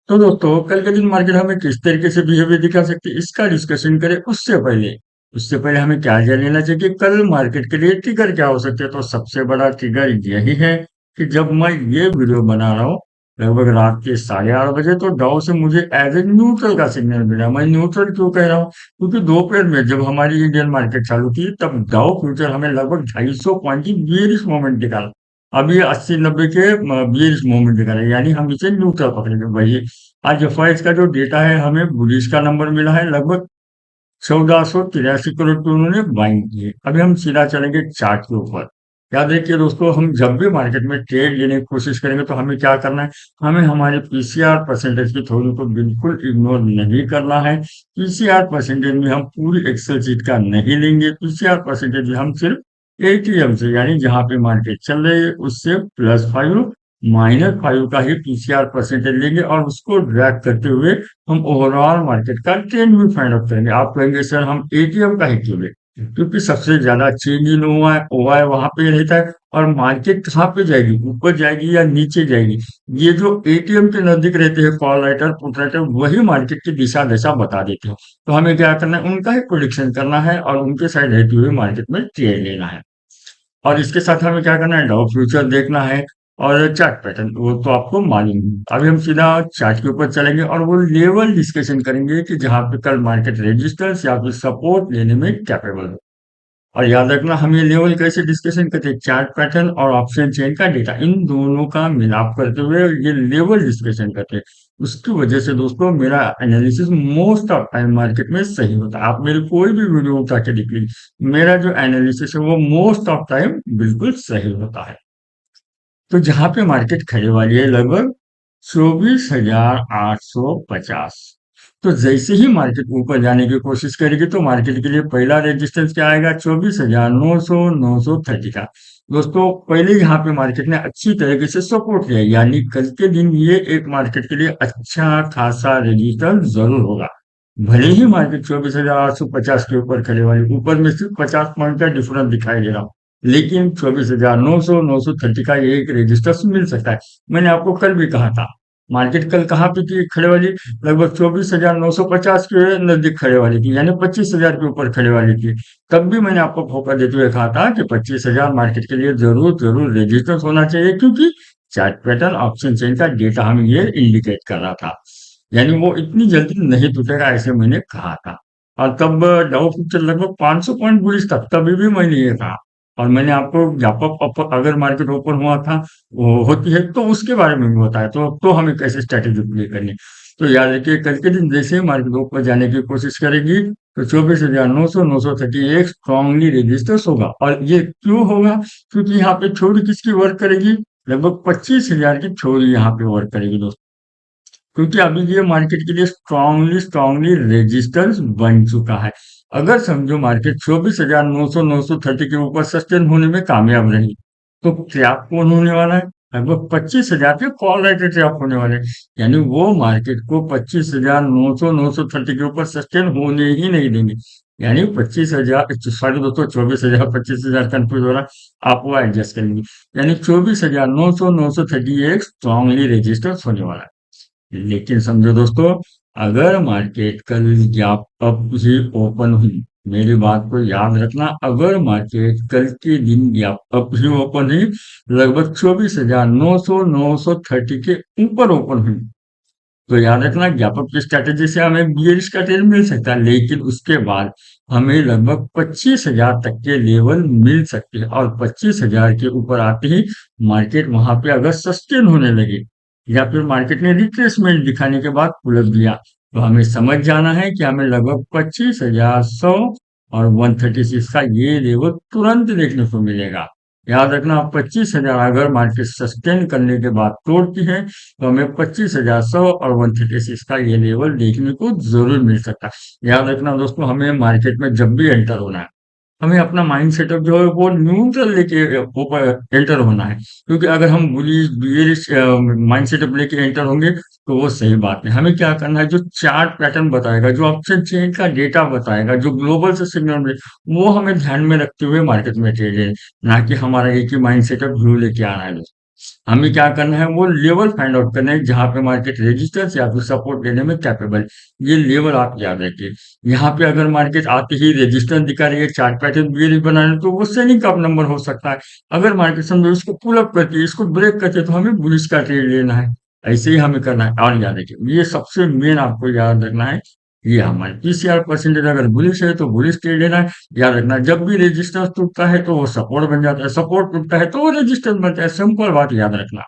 तो दोस्तों कल के दिन मार्केट हमें किस तरीके से बिहेवियर दिखा सकती है इसका डिस्कशन करें। उससे पहले हमें क्या जान लेना चाहिए कि कल मार्केट के लिए ट्रिगर क्या हो सकते हैं। तो सबसे बड़ा ट्रिगर यही है कि जब मैं ये वीडियो बना रहा हूँ लगभग रात के 8:30 बजे, तो डाउ से मुझे एज ए न्यूट्रल का सिग्नल मिला। मैं न्यूट्रल क्यों कह रहा हूँ, क्योंकि दोपहर में जब हमारी इंडियन मार्केट चालू थी तब डाउ फ्यूचर हमें लगभग 250 पॉइंट की बियरिश मोमेंट दिखा। अब ये 80-90 के बियरिश मूवमेंट दिखा रहा है, यानी हम इसे न्यूट्रल पकड़ेंगे। वही आज एफआईएस का जो डेटा है हमें बुलिश का नंबर मिला है, लगभग 1483 करोड़ की उन्होंने बाइंग की है। अभी हम सीधा चलेंगे चार्ट के ऊपर। याद रखिए दोस्तों, हम जब भी मार्केट में ट्रेड लेने की कोशिश करेंगे तो हमें क्या करना है, हमें हमारे पीसीआर परसेंटेज की थ्योरी को बिल्कुल इग्नोर नहीं करना है। पीसीआर परसेंटेज में हम पूरी एक्सेल शीट का नहीं लेंगे। पीसीआर परसेंटेज में हम सिर्फ एटीएम से, यानी जहां पे मार्केट चल रही है उससे +5 -5 का ही पीसीआर परसेंटेज लेंगे और उसको ड्रैग करते हुए हम ओवरऑल मार्केट का ट्रेंड भी फाइंड आउट करेंगे। आप कहेंगे सर हम एटीएम का ही क्यों लें, क्योंकि सबसे ज्यादा चेंज इन हुआ है ओवाई वहां पे रहता है। और मार्केट कहाँ पे जाएगी, ऊपर जाएगी या नीचे जाएगी, ये जो एटीएम के नजदीक रहते हैं कॉल राइटर पुट राइटर, वही मार्केट की दिशा दशा बता देते हैं। तो हमें क्या करना है, उनका ही प्रोडिक्शन करना है और उनके साइड रहते हुए मार्केट में ट्रेड लेना है। और इसके साथ हमें क्या करना है, डाउ फ्यूचर देखना है और चार्ट पैटर्न, वो तो आपको मालूम है। अभी हम सीधा चार्ट के ऊपर चलेंगे और वो लेवल डिस्कशन करेंगे कि जहां पे कल मार्केट रेजिस्टेंस या फिर सपोर्ट लेने में कैपेबल है। और याद रखना हम ये लेवल कैसे डिस्कशन करते हैं, चार्ट पैटर्न और ऑप्शन चेन का डेटा, इन दोनों का मिलाप करते हुए ये लेवल डिस्कशन करते हैं। उसकी वजह से दोस्तों मेरा analysis most of time market में सही होता है। आप मेरे कोई भी वीडियो उठा के देख लीजिए, मेरा जो एनालिसिस है वो मोस्ट ऑफ टाइम बिल्कुल सही होता है। तो जहां पे मार्केट खड़े वाली है लगभग 24,850, तो जैसे ही मार्केट ऊपर जाने की कोशिश करेगी तो मार्केट के लिए पहला रेजिस्टेंस क्या आएगा, 24,900 930 का। दोस्तों पहले यहाँ पे मार्केट ने अच्छी तरीके से सपोर्ट लिया, यानी कल के दिन ये एक मार्केट के लिए अच्छा खासा रेजिस्टेंस जरूर होगा। भले ही मार्केट 24,850 के ऊपर खड़े वाली, ऊपर में सिर्फ 50 पॉइंट का डिफरेंस दिखाई दे रहा हूँ, लेकिन 24,900 930 का ये एक रेजिस्टेंस मिल सकता है। मैंने आपको कल भी कहा था, मार्केट कल कहाँ पे थी खड़े वाली, लगभग 24,950 के नजदीक खड़े वाली थी, यानी 25,000 के ऊपर खड़े वाली थी। तब भी मैंने आपको धोखा देते हुए कहा था कि 25,000 मार्केट के लिए जरूर जरूर रेजिस्टेंस होना चाहिए, क्योंकि चार्ट पैटर्न ऑप्शन चेन का डेटा हमें ये इंडिकेट कर रहा था, यानी वो इतनी जल्दी नहीं टूटेगा ऐसे मैंने कहा था। और तब डाउ फ्यूचर लगभग 500 पॉइंट बुलिश था, तभी भी मैंने ये कहा। और मैंने आपको व्यापक अगर मार्केट ओपन हुआ था वो होती है तो उसके बारे में भी बताया, तो हमें कैसे स्ट्रेटेजी प्ले करनी। तो याद रखिए कल के दिन जैसे ही मार्केट ऊपर जाने की कोशिश करेगी तो 24,900 930 एक स्ट्रांगली रेजिस्टेंस होगा। और ये क्यों होगा, क्योंकि यहाँ पे थ्योरी किसकी वर्क करेगी, लगभग 25,000 की थ्योरी यहाँ पे वर्क करेगी दोस्तों। क्योंकि अभी ये मार्केट के लिए स्ट्रांगली स्ट्रांगली रेजिस्टेंस बन चुका है। अगर समझो मार्केट 24,900 930 के ऊपर सस्टेन होने में कामयाब रही तो ट्रैप कौन होने वाला है, लगभग 25,000 के कॉल राइट ट्रैप होने वाले हैं। यानी वो मार्केट को 25,900 930 के ऊपर सस्टेन होने ही नहीं देंगे। यानी 25,000 सॉरी दोस्तों 24,000 25,000 कंफ्यूज हो रहा, आप वो एडजस्ट करेंगे। यानी 24,900 930 एक स्ट्रांगली रेजिस्टेंस होने वाला है। लेकिन समझो दोस्तों, अगर मार्केट कल गैप अप ही ओपन हुई, मेरी बात को याद रखना, अगर मार्केट कल के दिन गैप अप ही ओपन हुई, लगभग 24,900 930 के ऊपर ओपन हुई, तो याद रखना गैप अप की स्ट्रेटेजी से हमें बियरिश का ट्रेड मिल सकता है, लेकिन उसके बाद हमें लगभग 25,000 तक के लेवल मिल सकते हैं। और 25,000 के ऊपर आते ही मार्केट वहां पे अगर सस्टेन होने लगे या फिर मार्केट ने रिट्रेसमेंट दिखाने के बाद पुलअप दिया, तो हमें समझ जाना है कि हमें लगभग 25,100 और 136 का ये लेवल तुरंत देखने को मिलेगा। याद रखना 25,000 अगर मार्केट सस्टेन करने के बाद तोड़ती है तो हमें 25,100 और 136 का ये लेवल देखने को जरूर मिल सकता है। याद रखना दोस्तों, हमें मार्केट में जब भी एंटर होना है, हमें अपना माइंड सेटअप जो है वो न्यूट्रल लेके ऊपर एंटर होना है। क्योंकि अगर हम बुलिश बियरिश माइंड सेटअप लेके एंटर होंगे तो वो सही बात नहीं। हमें क्या करना है, जो चार्ट पैटर्न बताएगा, जो ऑप्शन चेन का डेटा बताएगा, जो ग्लोबल से सिग्नल में, वो हमें ध्यान में रखते हुए मार्केट में ट्रेड है, ना कि हमारा एक ही माइंड सेटअप व्यू लेके आना है। हमें क्या करना है, वो लेवल फाइंड आउट करना है जहां पे मार्केट रेजिस्टेंस या फिर सपोर्ट लेने में कैपेबल। ये लेवल आप याद रखिए। यहाँ पे अगर मार्केट आते ही रेजिस्टेंस दिखा रही है, चार्ट पैटर्न बेरिश बना रहे हैं, तो वो सेलिंग का नंबर हो सकता है। अगर मार्केट समझो इसको पुल अप करती है, इसको ब्रेक करती है, तो हमें बुलिश का ट्रेड लेना है। ऐसे ही हमें करना है। और याद रखिए, ये सबसे मेन आपको याद रखना है, ये हमारे पीसीआर परसेंटेज अगर बुलिश है तो बुलिश ट्रेड लेना है। याद रखना, जब भी रेजिस्टेंस टूटता है तो वो सपोर्ट बन जाता है, सपोर्ट टूटता है तो वो रेजिस्टेंस बनता है। सिंपल बात याद रखना।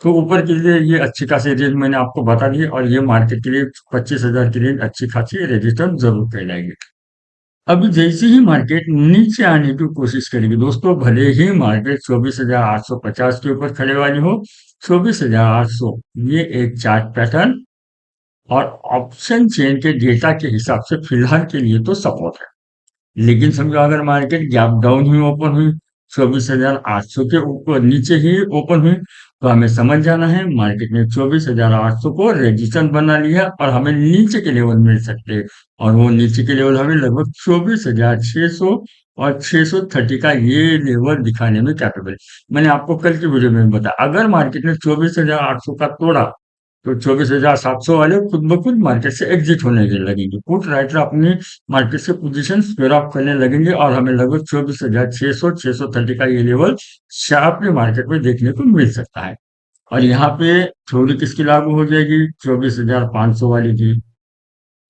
तो ऊपर के लिए ये अच्छी खासी रेंज मैंने आपको बता दी, और ये मार्केट के लिए 25,000 की रेंज अच्छी खासी रेजिस्टेंस जरूर कहलाएगी। अभी जैसे ही मार्केट नीचे आने की कोशिश करेगी दोस्तों, भले ही मार्केट 24,850 के ऊपर खड़े वाली हो, 24,800 ये एक चार्ट पैटर्न और ऑप्शन चेन के डेटा के हिसाब से फिलहाल के लिए तो सपोर्ट है। लेकिन समझो अगर मार्केट गैप डाउन हुई, ओपन हुई, 24,800 के ऊपर नीचे ही ओपन हुई, तो हमें समझ जाना है मार्केट ने 24,800 को रेजिस्टेंस बना लिया और हमें नीचे के लेवल मिल सकते हैं। और वो नीचे के लेवल हमें लगभग 24,600 और 630 का ये लेवल दिखाने में कैपेबल है। मैंने आपको कल की वीडियो में बताया, अगर मार्केट ने 24,800 का तोड़ा, तो 24,700 वाले खुद ब खुद मार्केट से एग्जिट होने के लगेंगे। पुट राइटर अपनी मार्केट से पोजीशन स्क्वेयर ऑफ करने लगेंगे और हमें लगभग 24,600 630 का ये लेवल शार्पली मार्केट में देखने को मिल सकता है। और यहाँ पे थ्योरी किसकी लागू हो जाएगी? 24,500 वाली की।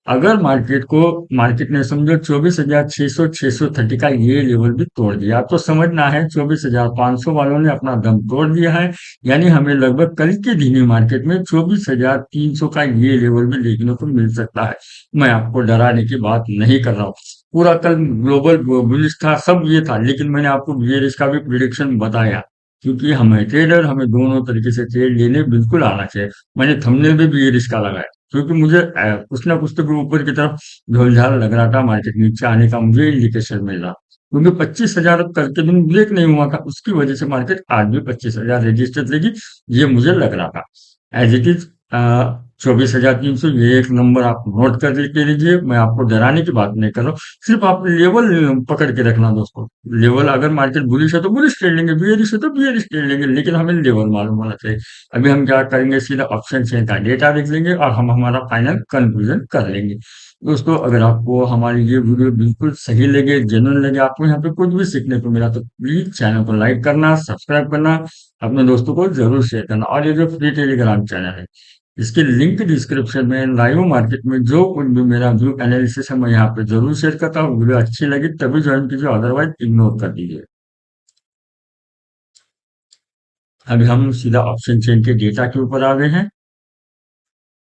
अगर मार्केट ने समझो 24,600 630 का ये लेवल भी तोड़ दिया, तो समझना है 24,500 वालों ने अपना दम तोड़ दिया है। यानी हमें लगभग कल के दिन ही मार्केट में 24,300 का ये लेवल भी देखने को मिल सकता है। मैं आपको डराने की बात नहीं कर रहा हूँ। पूरा कल ग्लोबल बुलिश था, सब ये था, लेकिन मैंने आपको बेरिश का भी प्रिडिक्शन बताया। क्योंकि हमें ट्रेडर, हमें दोनों तरीके से ट्रेड लेने बिल्कुल आना चाहिए। मैंने थंबनेल में भी बेरिश का लगाया, क्योंकि मुझे कुछ ना कुछ तो ऊपर की तरफ झोलझाल लग रहा था, मार्केट नीचे आने का मुझे इंडिकेशन मिल रहा। क्योंकि 25,000 कल के दिन ब्रेक नहीं हुआ था, उसकी वजह से मार्केट आज भी 25,000 रजिस्टर लेगी, ये मुझे लग रहा था। एज इट इज 24,300 ये एक नंबर आप नोट कर के लीजिए। मैं आपको डराने की बात नहीं कर रहा हूँ, सिर्फ आप लेवल पकड़ के रखना दोस्तों। लेवल अगर मार्केट बुलिश है तो बुलिश ट्रेड लेंगे, बियरिश है तो बियरिश ट्रेड लेंगे, लेकिन हमें लेवल मालूम होना चाहिए। अभी हम क्या करेंगे, सीधा ऑप्शन चेन का डेटा देख लेंगे और हम हमारा फाइनल कंक्लूजन कर लेंगे। दोस्तों, अगर आपको हमारी ये वीडियो बिल्कुल सही लगे, जेन्युइन लगे, आपको यहाँ पे कुछ भी सीखने को मिला, तो प्लीज चैनल को लाइक करना, सब्सक्राइब करना, अपने दोस्तों को जरूर शेयर करना। और ये जो फ्री टेलीग्राम चैनल है, इसके लिंक डिस्क्रिप्शन में, लाइव मार्केट में जो कुछ भी मेरा व्यू एनालिसिस है मैं यहाँ पे जरूर शेयर करता हूँ। वीडियो अच्छी लगी तभी ज्वाइन कीजिए, अदरवाइज इग्नोर कर दीजिए। अभी हम सीधा ऑप्शन चेन के डेटा के ऊपर आ गए हैं,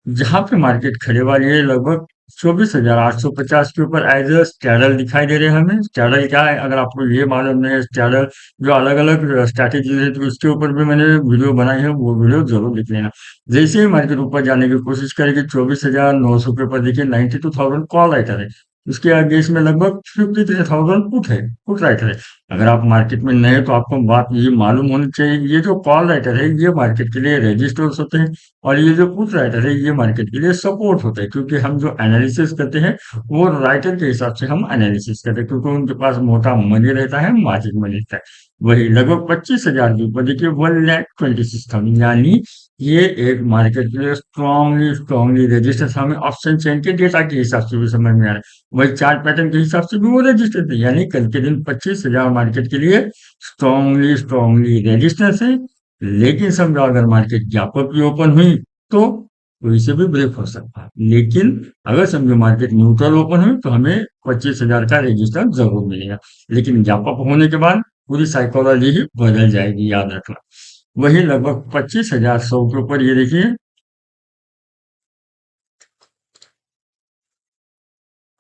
जहां पे मार्केट खड़े वाली है लगभग 24,850 के ऊपर। एज अ स्टैडल दिखाई दे रहे हैं हमें। स्टैडल क्या है, अगर आपको ये मालूम नहीं है, स्टैडल जो अलग अलग स्ट्रैटेजी है, तो उसके ऊपर भी मैंने वीडियो बनाई है, वो वीडियो जरूर देख लेना। जैसे ही मार्केट ऊपर जाने की कोशिश करेगी, 24,900 के ऊपर देखिए 92,000 कॉल राइटर है। उसके आगे इसमें लगभग 53,000 पुट है, पुट राइटर है। अगर आप मार्केट में नए हैं, तो आपको बात ये मालूम होनी चाहिए, ये जो कॉल राइटर है ये मार्केट के लिए रजिस्टर्स होते हैं, और ये जो पुट राइटर है ये मार्केट के लिए सपोर्ट होता है। क्योंकि हम जो एनालिसिस करते हैं, वो राइटर के हिसाब से हम एनालिसिस करते हैं, क्योंकि उनके पास मोटा मनी रहता है, मार्जिन मनी रहता है। वही लगभग 25,000 के ऊपर देखिए 1,26,000, यानी ये एक मार्केट के लिए स्ट्रॉन्गली स्ट्रॉन्गली रजिस्टर हमें ऑप्शन चेन के डेटा के हिसाब से भी समझ में आ रहा है। वही चार्ट पैटर्न के हिसाब से भी वो रजिस्टर थे, यानी कल के दिन 25,000 मार्केट के लिए स्ट्रॉन्गली स्ट्रॉन्गली रजिस्टेंस है। लेकिन समझो अगर मार्केट गैप अप भी ओपन हुई, तो कोई से भी ब्रेक हो सकता है। लेकिन अगर समझो मार्केट न्यूट्रल ओपन हुई, तो हमें 25,000 का रेजिस्टेंस जरूर मिलेगा। लेकिन गैप अप होने के बाद पूरी साइकोलॉजी ही बदल जाएगी, याद रखना। वही लगभग 25,100 के ऊपर ये देखिए,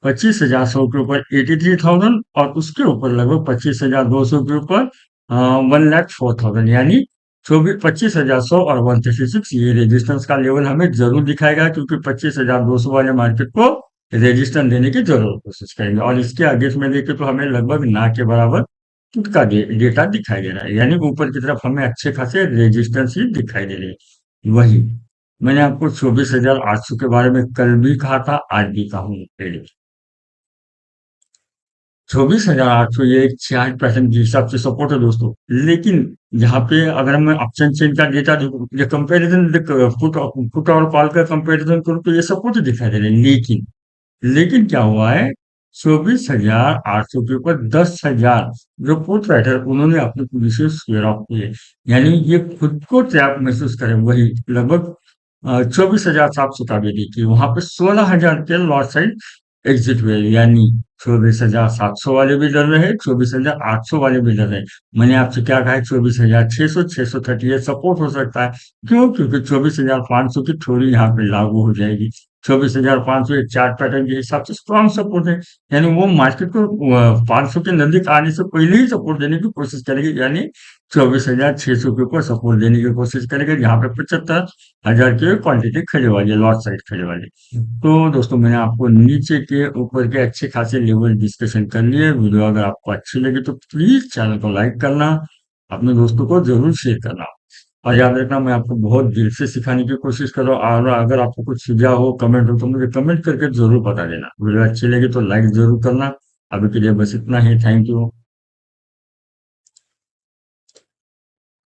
25,100 के ऊपर 83,000, और उसके ऊपर लगभग 25,200 के ऊपर 1,04,000, यानी 25,100 और 136 ये रेजिस्टेंस का लेवल हमें जरूर दिखाएगा। क्योंकि 25,200 वाले मार्केट को रेजिस्टेंस देने की जरूर कोशिश करेंगे, और इसके आगे में देखें तो हमें लगभग ना के बराबर का डेटा दिखाई दे रहा है, यानी ऊपर की तरफ हमें अच्छे खासे रेजिस्टेंस ही दिखाई दे रहे हैं। वही मैंने आपको 24,800 के बारे में कल भी कहा था, आज भी कहूँ। 24,800 ये एक 66% के हिसाब से सपोर्ट है दोस्तों। लेकिन यहाँ पे अगर मैं ऑप्शन चेन का डेटा देखूं, ये कंपैरिजन पुट और कॉल का कंपैरिजन करूं तो ये सपोर्ट दिखाई दे रहा है। लेकिन क्या हुआ है, 24,800 के ऊपर 10,000 जो पुट राइटर उन्होंने अपनी पोजीशन शेयर ऑफ की है। यानी ये खुद को ट्रैप महसूस करे, वही लगभग 24,700 का भी देखिए, वहां पे 16,000 के लॉट साइड एग्जिट हुए। यानी 24,700 वाले भी डर रहे, 24,800 वाले भी डर रहे। मैंने आपसे क्या कहा है, 24,600, 630 ये सपोर्ट हो सकता है। क्यों? क्योंकि 24,500 की थोड़ी यहाँ पे लागू हो जाएगी। 24,500 एक चार्ट पैटर्न के हिसाब से स्ट्रॉन्ग सपोर्ट है। यानी वो मार्केट को 500 के नजदीक आने से पहले ही सपोर्ट देने की कोशिश करेगी। यानी 24,600 के ऊपर सपोर्ट देने की कोशिश करेगी, जहाँ पे 75,000 की क्वांटिटी खड़े वाली है, लॉट साइड खड़े वाली। तो दोस्तों, मैंने आपको नीचे के ऊपर के अच्छे खासे लेवल डिस्कशन कर लिए। वीडियो अगर आपको अच्छी लगी तो प्लीज चैनल को लाइक करना, अपने दोस्तों को जरूर शेयर करना। और याद रखना, मैं आपको बहुत दिल से सिखाने की कोशिश कर रहा हूँ। और अगर आपको कुछ सुझाव हो, कमेंट हो, तो मुझे कमेंट करके जरूर बता देना। वीडियो अच्छी लगी तो लाइक जरूर करना। अभी के लिए बस इतना ही। Thank you.